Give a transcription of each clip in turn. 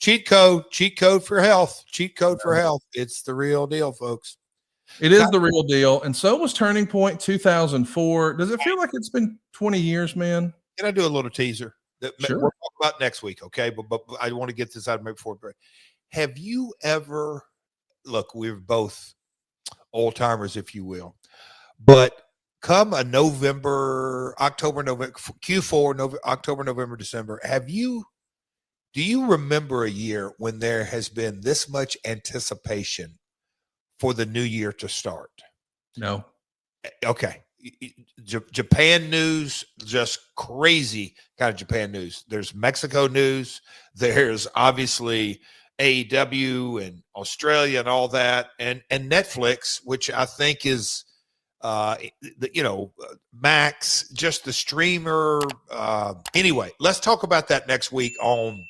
cheat code for health, cheat code for health. It's the real deal, folks. It is the real deal. And so was Turning Point 2004. Does it feel like it's been 20 years, man? Can I do a little teaser? Sure. We'll talk about next week, okay? But I want to get this out of my before break. Have you ever, look, we're both old timers, if you will, but come a October, November, Q4, October, November, December, do you remember a year when there has been this much anticipation for the new year to start? No. Okay. Japan news, just crazy kind of Japan news. There's Mexico news. There's obviously AEW and Australia and all that, and Netflix, which I think is, Max, just the streamer. Anyway, let's talk about that next week on.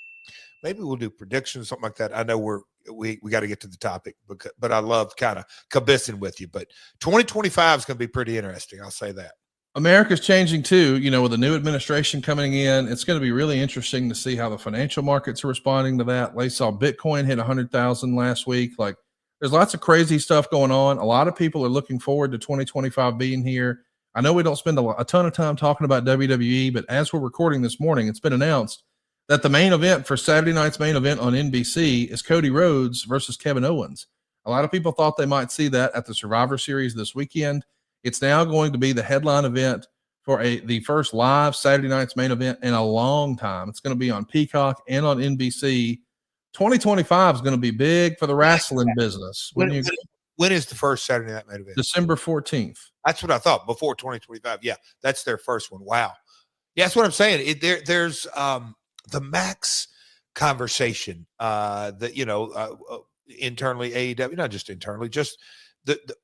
Maybe we'll do predictions, something like that. I know we got to get to the topic, but I love kind of caboosing with you. But 2025 is going to be pretty interesting. I'll say that. America's changing too, with the new administration coming in. It's going to be really interesting to see how the financial markets are responding to that. They saw Bitcoin hit 100,000 last week. Like, there's lots of crazy stuff going on. A lot of people are looking forward to 2025 being here. I know we don't spend a ton of time talking about WWE, but as we're recording this morning, it's been announced that the main event for Saturday night's main event on NBC is Cody Rhodes versus Kevin Owens. A lot of people thought they might see that at the Survivor Series this weekend. It's now going to be the headline event for the first live Saturday night's main event in a long time. It's going to be on Peacock and on NBC. 2025 is going to be big for the wrestling business. When is the first Saturday night main event? December 14th. That's what I thought, before 2025. Yeah, that's their first one. Wow. Yeah, that's what I'm saying. There's the Max conversation internally, AEW, not just internally, just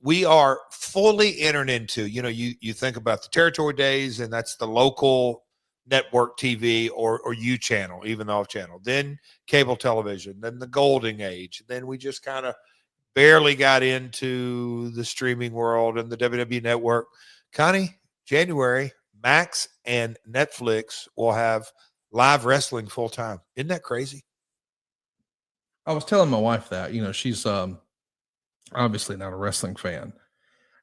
we are fully entered into, you think about the territory days, and that's the local network TV or U channel, even the off channel, then cable television, then the golden age. Then we just kind of barely got into the streaming world and the WWE network. Connie, January, Max and Netflix will have live wrestling full time. Isn't that crazy? I was telling my wife that, she's obviously not a wrestling fan.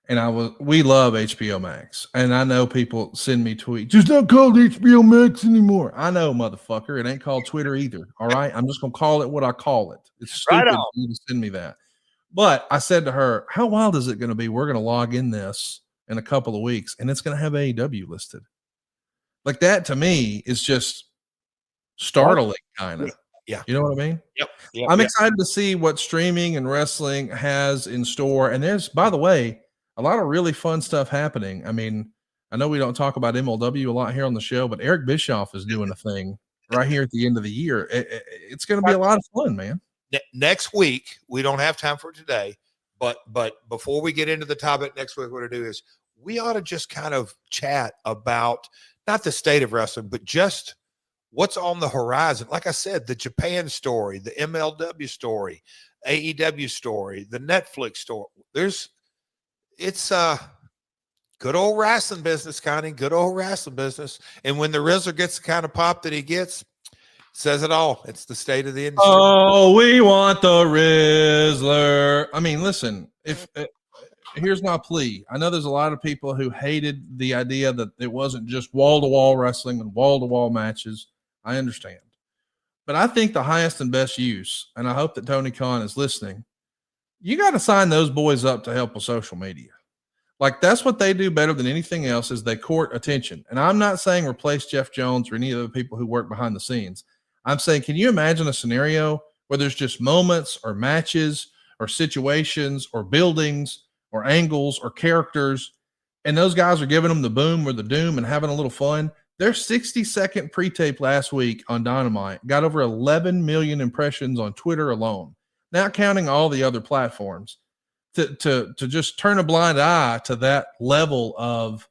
And we love HBO Max. And I know people send me tweets. It's not called HBO Max anymore. I know, motherfucker. It ain't called Twitter either. All right. I'm just going to call it what I call it. It's stupid for you to send me that. But I said to her, how wild is it going to be? We're going to log in this in a couple of weeks and it's going to have AEW listed. Like, that to me is just startling, kind of. Yeah. You know what I mean? Yep. I'm excited to see what streaming and wrestling has in store. And there's, by the way, a lot of really fun stuff happening. I mean, I know we don't talk about MLW a lot here on the show, but Eric Bischoff is doing a thing right here at the end of the year. It's going to be a lot of fun, man. Next week, we don't have time for today, but before we get into the topic next week, what to do is we ought to just kind of chat about not the state of wrestling, but just what's on the horizon. Like I said, the Japan story, the MLW story, AEW story, the Netflix story. It's good old wrestling business, Connie, good old wrestling business. And when the Rizzler gets the kind of pop that he gets, says it all. It's the state of the industry. Oh, we want the Rizzler. I mean, listen, here's my plea. I know there's a lot of people who hated the idea that it wasn't just wall-to-wall wrestling and wall-to-wall matches. I understand. But I think the highest and best use, and I hope that Tony Khan is listening, you got to sign those boys up to help with social media. Like, that's what they do better than anything else, is they court attention. And I'm not saying replace Jeff Jones or any of the people who work behind the scenes. I'm saying, can you imagine a scenario where there's just moments or matches or situations or buildings or angles or characters, and those guys are giving them the boom or the doom and having a little fun? Their 60-second pre-tape last week on Dynamite got over 11 million impressions on Twitter alone, not counting all the other platforms. To just turn a blind eye to that level of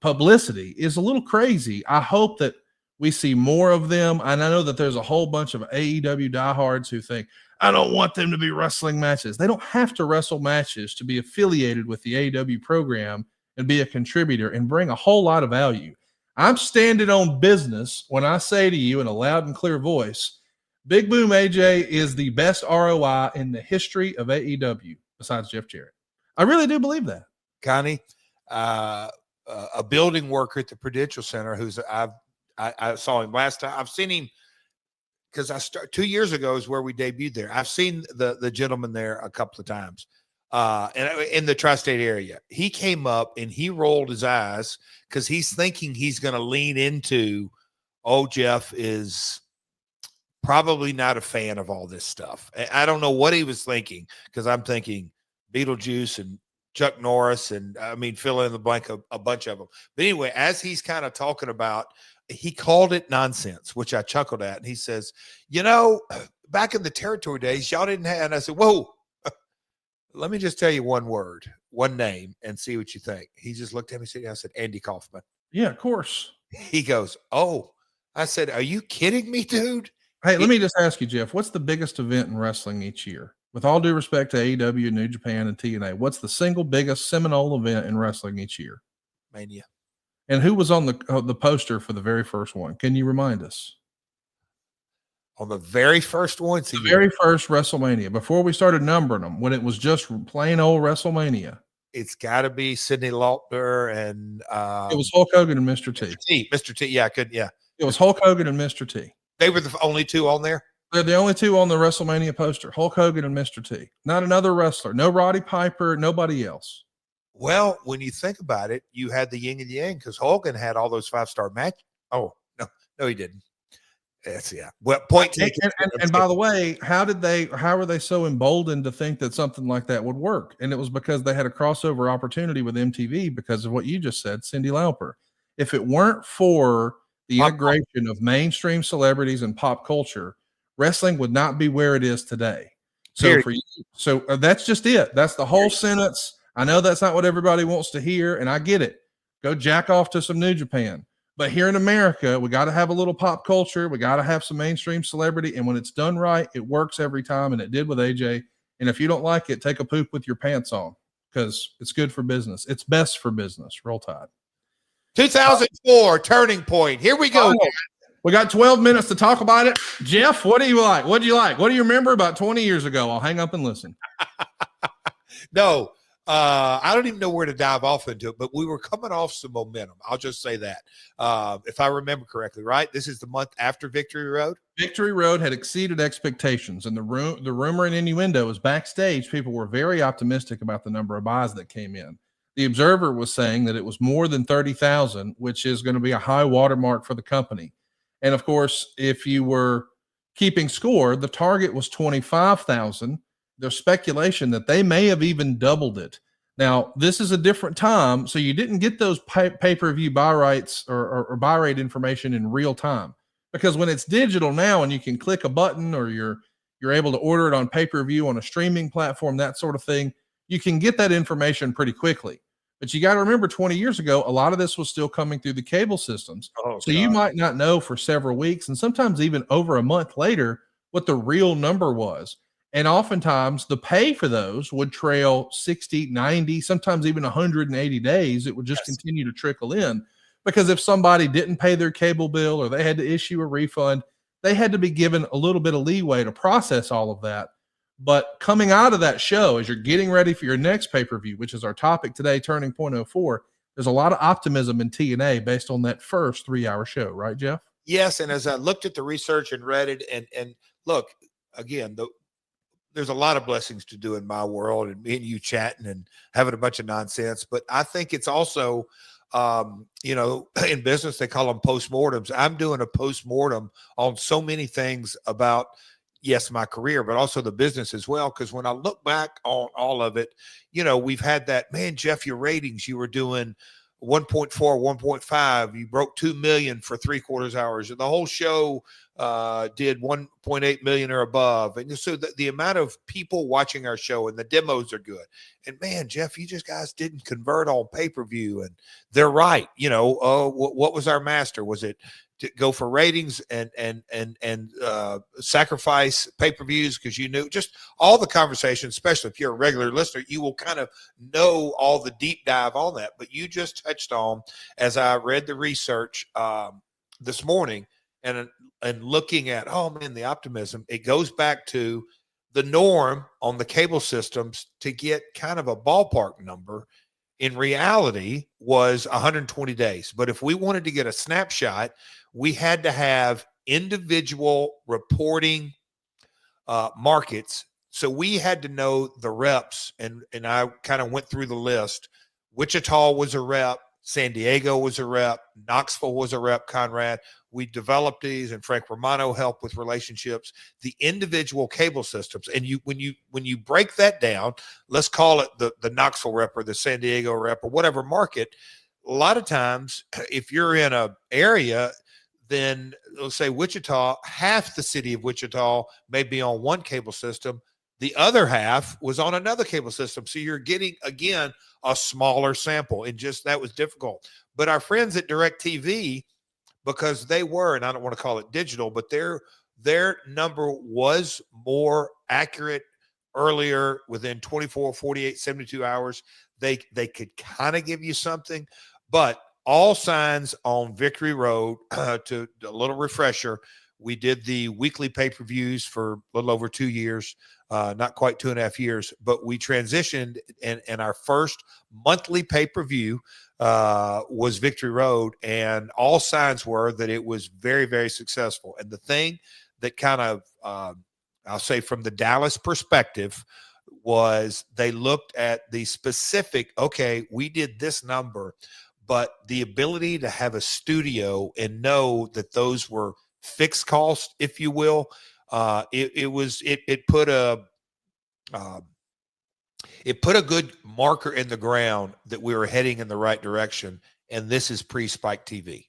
publicity is a little crazy. I hope that we see more of them. And I know that there's a whole bunch of AEW diehards who think, I don't want them to be wrestling matches. They don't have to wrestle matches to be affiliated with the AEW program and be a contributor and bring a whole lot of value. I'm standing on business when I say to you in a loud and clear voice, Big Boom AJ is the best ROI in the history of AEW besides Jeff Jarrett. I really do believe that. Connie, a building worker at the Prudential Center I saw him last time. I've seen him because 2 years ago is where we debuted there. I've seen the gentleman there a couple of times. And in the tri-state area, he came up and he rolled his eyes because he's thinking he's going to lean into, oh, Jeff is probably not a fan of all this stuff. I don't know what he was thinking, because I'm thinking Beetlejuice and Chuck Norris and fill in the blank, a bunch of them. But anyway, as he's kind of talking about, he called it nonsense, which I chuckled at. And he says, back in the territory days, y'all didn't have, and I said, whoa, let me just tell you one word, one name, and see what you think. He just looked at me and I said, Andy Kaufman. Yeah, of course. He goes, oh. I said, are you kidding me, dude? Hey, let me just ask you, Jeff, what's the biggest event in wrestling each year? With all due respect to AEW, New Japan, and TNA, what's the single biggest seminal event in wrestling each year? Mania. And who was on the poster for the very first one? Can you remind us? On the very first one? The very first WrestleMania, before we started numbering them, when it was just plain old WrestleMania. It's got to be Sidney Lauper and it was Hulk Hogan and Mr. T. Mr. T. Yeah, It was Hulk Hogan and Mr. T. They were the only two on there? They're the only two on the WrestleMania poster, Hulk Hogan and Mr. T. Not another wrestler. No Roddy Piper, nobody else. Well, when you think about it, you had the yin and yang, because Hogan had all those 5-star matches. Oh, no, he didn't. Well, point taken. And by the way, how were they so emboldened to think that something like that would work? And it was because they had a crossover opportunity with MTV because of what you just said, Cyndi Lauper. If it weren't for the integration of mainstream celebrities and pop culture, wrestling would not be where it is today. So that's just it. That's the whole sentence. I know that's not what everybody wants to hear, and I get it. Go jack off to some New Japan. But here in America, we got to have a little pop culture. We got to have some mainstream celebrity. And when it's done right, it works every time. And it did with AJ. And if you don't like it, take a poop with your pants on, because it's good for business. It's best for business. Roll Tide. 2004 turning point. Here we go. We got 12 minutes to talk about it. Jeff, what do you like? What do you like? What do you remember about 20 years ago? I'll hang up and listen. No. I don't even know where to dive off into it, but we were coming off some momentum. I'll just say that. If I remember correctly, right? This is the month after Victory Road. Victory Road had exceeded expectations, and the rumor and innuendo was backstage. People were very optimistic about the number of buys that came in. The Observer was saying that it was more than 30,000, which is going to be a high watermark for the company. And of course, if you were keeping score, the target was 25,000. There's speculation that they may have even doubled it. Now, this is a different time, so you didn't get those pay-per-view buy rights or buy rate information in real time, because when it's digital now and you can click a button, or you're able to order it on pay-per-view on a streaming platform, that sort of thing, you can get that information pretty quickly. But you got to remember, 20 years ago, a lot of this was still coming through the cable systems. So you might not know for several weeks, and sometimes even over a month later, what the real number was. And oftentimes the pay for those would trail 60, 90, sometimes even 180 days. It would just continue to trickle in, because if somebody didn't pay their cable bill or they had to issue a refund, they had to be given a little bit of leeway to process all of that. But coming out of that show, as you're getting ready for your next pay-per-view, which is our topic today, Turning Point 04, there's a lot of optimism in TNA based on that first 3-hour show. Right, Jeff? Yes. And as I looked at the research and read it, and look, again, there's a lot of blessings to do in my world, and me and you chatting and having a bunch of nonsense. But I think it's also, in business, they call them postmortems. I'm doing a postmortem on so many things about, yes, my career, but also the business as well. Because when I look back on all of it, we've had that, man, Jeff, your ratings, you were doing 1.4, 1.5. You broke 2 million for 3/4 hours. The whole show did 1.8 million or above. And so the amount of people watching our show, and the demos are good. And man, Jeff, you just guys didn't convert on pay-per-view. And they're right. What was our master? Was it to go for ratings and sacrifice pay-per-views? Because you knew just all the conversations, especially if you're a regular listener, you will kind of know all the deep dive on that. But you just touched on, as I read the research this morning, and looking at, oh man, the optimism, it goes back to the norm on the cable systems to get kind of a ballpark number in reality was 120 days. But if we wanted to get a snapshot, we had to have individual reporting markets. So we had to know the reps, and I kind of went through the list. Wichita was a rep, San Diego was a rep, Knoxville was a rep, Conrad. We developed these, and Frank Romano helped with relationships, the individual cable systems. And when you break that down, let's call it the Knoxville rep or the San Diego rep or whatever market, a lot of times if you're in a area, then let's say Wichita, half the city of Wichita may be on one cable system. The other half was on another cable system. So you're getting, again, a smaller sample, and just that was difficult. But our friends at DirecTV, because they were, and I don't want to call it digital, but their number was more accurate earlier, within 24, 48, 72 hours. They could kind of give you something, but all signs on Victory Road, to a little refresher, we did the weekly pay-per-views for a little over 2 years, not quite 2.5 years, but we transitioned, and our first monthly pay-per-view was Victory Road, and all signs were that it was very, very successful. And the thing that kind of, I'll say from the Dallas perspective, was they looked at the specific, okay, we did this number, but the ability to have a studio and know that those were fixed costs, if you will, it put a good marker in the ground that we were heading in the right direction. And this is pre-Spike TV.